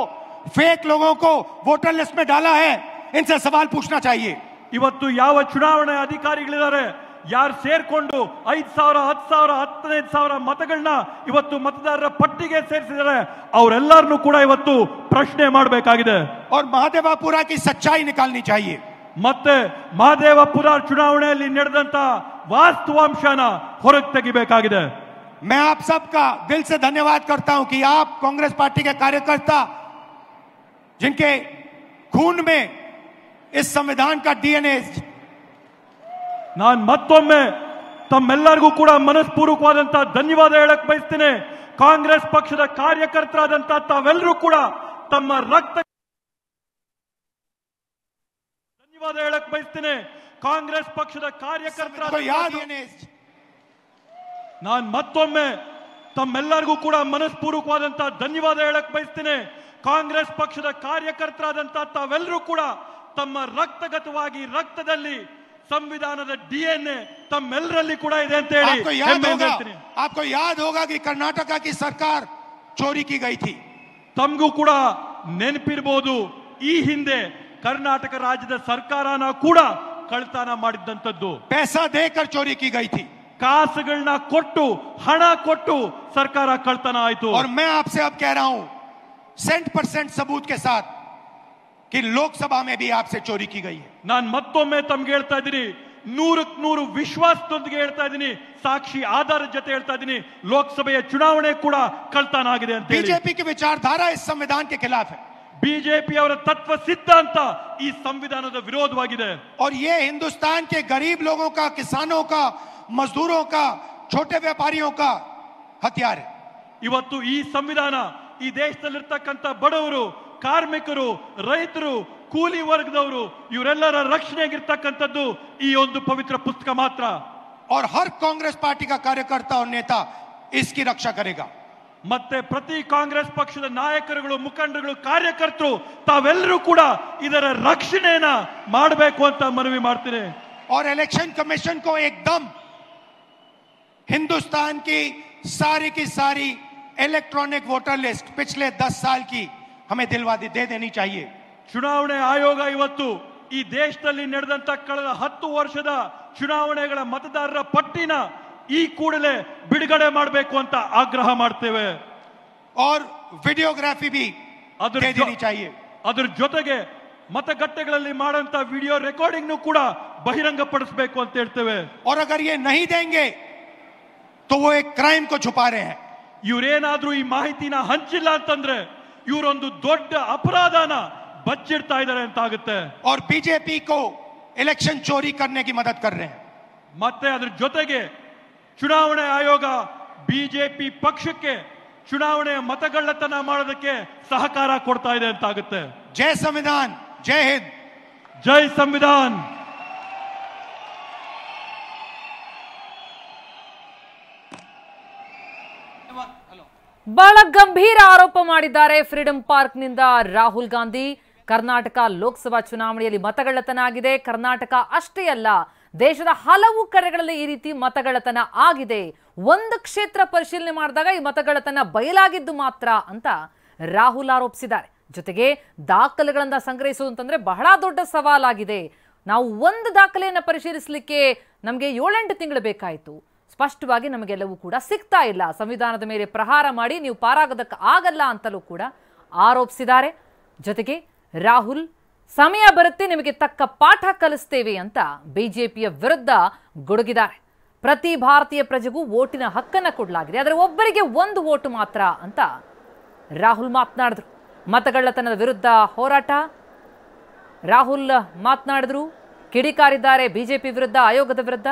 फेक लोगों को वोटर लिस्ट में डाला है, इनसे सवाल पूछना चाहिए। ಇವತ್ತು ಯಾವ ಚುನಾವಣೆ ಅಧಿಕಾರಿಗಳಿದ್ದಾರೆ, ಯಾರು ಸೇರ್ಕೊಂಡು 5,000, 10,000, 15,000 ಮತಗಳನ್ನ ಇವತ್ತು ಮತದಾರರ ಪಟ್ಟಿಗೆ ಸೇರಿಸಿದ್ದಾರೆ, ಅವರೆಲ್ಲರನ್ನೂ ಕೂಡ ಇವತ್ತು ಪ್ರಶ್ನೆ ಮಾಡಬೇಕಾಗಿದೆ। और महादेवापुरा की सच्चाई निकालनी चाहिए। ಮತ್ತೆ ಮಹದೇವಪುರ ಚುನಾವಣೆಯಲ್ಲಿ ನಡೆದಂತ ವಾಸ್ತವಾಂಶನ ಹೊರಗೆ ತೆಗಿಬೇಕಾಗಿದೆ। मैं आप सबका दिल से धन्यवाद करता हूं कि आप कांग्रेस पार्टी के कार्यकर्ता जिनके खून में इस संविधान का डीएनए ನಾನು ಮತ್ತೊಮ್ಮೆ ತಮ್ಮೆಲ್ಲರಿಗೂ ಕೂಡ ಮನಸ್ಪೂರ್ವಕವಾದಂತಹ ಧನ್ಯವಾದ ಹೇಳಕ್ ಬಯಸ್ತೇನೆ. ಕಾಂಗ್ರೆಸ್ ಪಕ್ಷದ ಕಾರ್ಯಕರ್ತರಾದಂತಹ ತಾವೆಲ್ಲರೂ ಕೂಡ ತಮ್ಮ ರಕ್ತ ಧನ್ಯವಾದ ಹೇಳಕ್ ಬಯಸ್ತೇನೆ. ಕಾಂಗ್ರೆಸ್ ಪಕ್ಷದ ಕಾರ್ಯಕರ್ತರಾದ ನಾನು ಮತ್ತೊಮ್ಮೆ ತಮ್ಮೆಲ್ಲರಿಗೂ ಕೂಡ ಮನಸ್ಪೂರ್ವಕವಾದಂತಹ ಧನ್ಯವಾದ ಹೇಳಕ್ ಬಯಸ್ತೇನೆ. ಕಾಂಗ್ರೆಸ್ ಪಕ್ಷದ ಕಾರ್ಯಕರ್ತರಾದಂತಹ ತಾವೆಲ್ಲರೂ ಕೂಡ ತಮ್ಮ ರಕ್ತಗತವಾಗಿ ರಕ್ತದಲ್ಲಿ संविधान डीएनए तम्मेಲ್ಲರಲ್ಲಿ ಕೂಡ ಇದೆ ಅಂತ ಹೇಳಿ आपको याद होगा कि कर्नाटका की सरकार चोरी की गई थी. ತಮಗೂ ಕೂಡ ನೆನಪಿರಬಹುದು ಈ ಹಿಂದೆ ಕರ್ನಾಟಕ ರಾಜ್ಯದ ಸರ್ಕಾರನ ಕೂಡ ಕಳ್ತನ ಮಾಡಿದಂತದ್ದು. पैसा देकर चोरी की गई थी. ಕಾಸುಗಳನ್ನ ಕೊಟ್ಟು ಹಣ ಕೊಟ್ಟು ಸರ್ಕಾರ ಕಳ್ತನ ಆಯಿತು. और मैं आपसे अब कह रहा हूं 100% सबूत के साथ कि लोकसभा में भी आपसे चोरी की गई है. ನಾನು ಮತ್ತೊಮ್ಮೆ ತಮಗೆ ಹೇಳ್ತಾ ಇದ್ದೀನಿ, 100ಕ್ಕೆ 100 ವಿಶ್ವಾಸದೊಂದಿಗೆ ಹೇಳ್ತಾ ಇದ್ದೀನಿ, ಸಾಕ್ಷಿ ಆಧಾರದ ಜೊತೆ ಹೇಳ್ತಾ ಇದ್ದೀನಿ, ಲೋಕಸಭೆಯ ಚುನಾವಣೆ ಕೂಡ ಕಳ್ತನ ಆಗಿದೆ ಅಂತ ಹೇಳಿ. बीजेपी की विचारधारा इस संविधान के खिलाफ है. ಬಿಜೆಪಿ ಅವರ ತತ್ವ ಸಿದ್ಧಾಂತ ಈ ಸಂವಿಧಾನದ ವಿರೋಧವಾಗಿದೆ. और ये हिंदुस्तान के गरीब लोगों का, किसानों का, मजदूरों का, छोटे व्यापारियों का हथियार है. ಇವತ್ತು ಈ ಸಂವಿಧಾನ ಈ ದೇಶದಲ್ಲಿರ್ತಕ್ಕಂಥ ಬಡವರು, ಕಾರ್ಮಿಕರು, ರೈತರು, ಕೂಲಿ ವರ್ಗದವರು ಇವರೆಲ್ಲರ ರಕ್ಷಣೆಗಿರ್ತಕ್ಕಂಥದ್ದು ಈ ಒಂದು ಪವಿತ್ರ ಪುಸ್ತಕ ಮಾತ್ರ. और हर कांग्रेस पार्टी का कार्यकर्ता और नेता इसकी रक्षा करेगा. ಮತ್ತೆ ಪ್ರತಿ ಕಾಂಗ್ರೆಸ್ ಪಕ್ಷದ ನಾಯಕರುಗಳು, ಮುಖಂಡರುಗಳು, ಕಾರ್ಯಕರ್ತರು ತಾವೆಲ್ಲರೂ ಕೂಡ ಇದರ ರಕ್ಷಣೆಯನ್ನ ಮಾಡಬೇಕು ಅಂತ ಮನವಿ ಮಾಡ್ತೀನಿ. और इलेक्शन कमीशन को एकदम हिंदुस्तान की सारी इलेक्ट्रॉनिक वोटर लिस्ट पिछले 10 साल की हमें दे देनी चाहिए. ಚುನಾವಣೆ ಆಯೋಗ ಇವತ್ತು ಈ ದೇಶದಲ್ಲಿ ನಡೆದಂತ ಕಳೆದ 10 ವರ್ಷದ ಚುನಾವಣೆಗಳ ಮತದಾರರ ಪಟ್ಟಿನ ಈ ಕೂಡಲೇ ಬಿಡುಗಡೆ ಮಾಡಬೇಕು ಅಂತ ಆಗ್ರಹ ಮಾಡ್ತೇವೆ. और वीडियोग्राफी भी दे देनी चाहिए. ಅದರ ಜೊತೆಗೆ ಮತಗಟ್ಟೆಗಳಲ್ಲಿ ಮಾಡುವಂತ ವಿಡಿಯೋ ರೆಕಾರ್ಡಿಂಗ್ ಕೂಡ ಬಹಿರಂಗಪಡಿಸಬೇಕು ಅಂತ ಹೇಳ್ತೇವೆ. और अगर ये नहीं देंगे तो वो एक क्राइम को छुपा रहे हैं. ಇವರೇನಾದ್ರೂ ಈ ಮಾಹಿತಿನ ಹಂಚಿಲ್ಲ ಅಂತಂದ್ರೆ ಇವರೊಂದು ದೊಡ್ಡ ಅಪರಾಧನ ಬಚ್ಚಿಡ್ತಾ ಇದ್ದಾರೆ ಅಂತ ಆಗುತ್ತೆ. और बीजेपी को इलेक्शन चोरी करने की मदद कर रहे हैं. ಮತ್ತೆ ಅದರ ಜೊತೆಗೆ ಚುನಾವಣೆ ಆಯೋಗ ಬಿಜೆಪಿ ಪಕ್ಷಕ್ಕೆ ಚುನಾವಣೆಯ ಮತಗಳ್ಳತನ ಮಾಡೋದಕ್ಕೆ ಸಹಕಾರ ಕೊಡ್ತಾ ಇದೆ ಅಂತ ಆಗುತ್ತೆ. जय संविधान, जय हिंद, जय संविधान. ಬಹಳ ಗಂಭೀರ ಆರೋಪ ಮಾಡಿದ್ದಾರೆ ಫ್ರೀಡಂ ಪಾರ್ಕ್ನಿಂದ ರಾಹುಲ್ ಗಾಂಧಿ. ಕರ್ನಾಟಕ ಲೋಕಸಭಾ ಚುನಾವಣೆಯಲ್ಲಿ ಮತಗಳ್ಳತನ ಆಗಿದೆ. ಕರ್ನಾಟಕ ಅಷ್ಟೇ ಅಲ್ಲ, ದೇಶದ ಹಲವು ಕಡೆಗಳಲ್ಲಿ ಈ ರೀತಿ ಮತಗಳ್ಳತನ ಆಗಿದೆ. ಒಂದು ಕ್ಷೇತ್ರ ಪರಿಶೀಲನೆ ಮಾಡಿದಾಗ ಈ ಮತಗಳ್ಳತನ ಬಯಲಾಗಿದ್ದು ಮಾತ್ರ ಅಂತ ರಾಹುಲ್ ಆರೋಪಿಸಿದ್ದಾರೆ. ಜೊತೆಗೆ ದಾಖಲೆಗಳನ್ನ ಸಂಗ್ರಹಿಸುವುದು ಅಂತಂದ್ರೆ ಬಹಳ ದೊಡ್ಡ ಸವಾಲಾಗಿದೆ. ನಾವು ಒಂದು ದಾಖಲೆಯನ್ನು ಪರಿಶೀಲಿಸಲಿಕ್ಕೆ ನಮಗೆ 7-8 ತಿಂಗಳು ಬೇಕಾಯಿತು. ಸ್ಪಷ್ಟವಾಗಿ ನಮಗೆಲ್ಲವೂ ಕೂಡ ಸಿಗ್ತಾ ಇಲ್ಲ. ಸಂವಿಧಾನದ ಮೇಲೆ ಪ್ರಹಾರ ಮಾಡಿ ನೀವು ಪಾರಾಗೋದಕ್ಕೆ ಆಗಲ್ಲ ಅಂತಲೂ ಕೂಡ ಆರೋಪಿಸಿದ್ದಾರೆ. ಜೊತೆಗೆ ರಾಹುಲ್ ಸಮಯ ಬರುತ್ತೆ ನಿಮಗೆ ತಕ್ಕ ಪಾಠ ಕಲಿಸ್ತೇವೆ ಅಂತ ಬಿಜೆಪಿಯ ವಿರುದ್ಧ ಗುಡುಗಿದ್ದಾರೆ. ಪ್ರತಿ ಭಾರತೀಯ ಪ್ರಜೆಗೂ ವೋಟಿನ ಹಕ್ಕನ್ನು ಕೊಡಲಾಗಿದೆ, ಆದರೆ ಒಬ್ಬರಿಗೆ ಒಂದು ವೋಟು ಮಾತ್ರ ಅಂತ ರಾಹುಲ್ ಮಾತನಾಡಿದ್ರು. ಮತಗಳ್ಳತನದ ವಿರುದ್ಧ ಹೋರಾಟ ರಾಹುಲ್ ಮಾತನಾಡಿದ್ರು, ಕಿಡಿಕಾರಿದ್ದಾರೆ ಬಿಜೆಪಿ ವಿರುದ್ಧ, ಆಯೋಗದ ವಿರುದ್ಧ.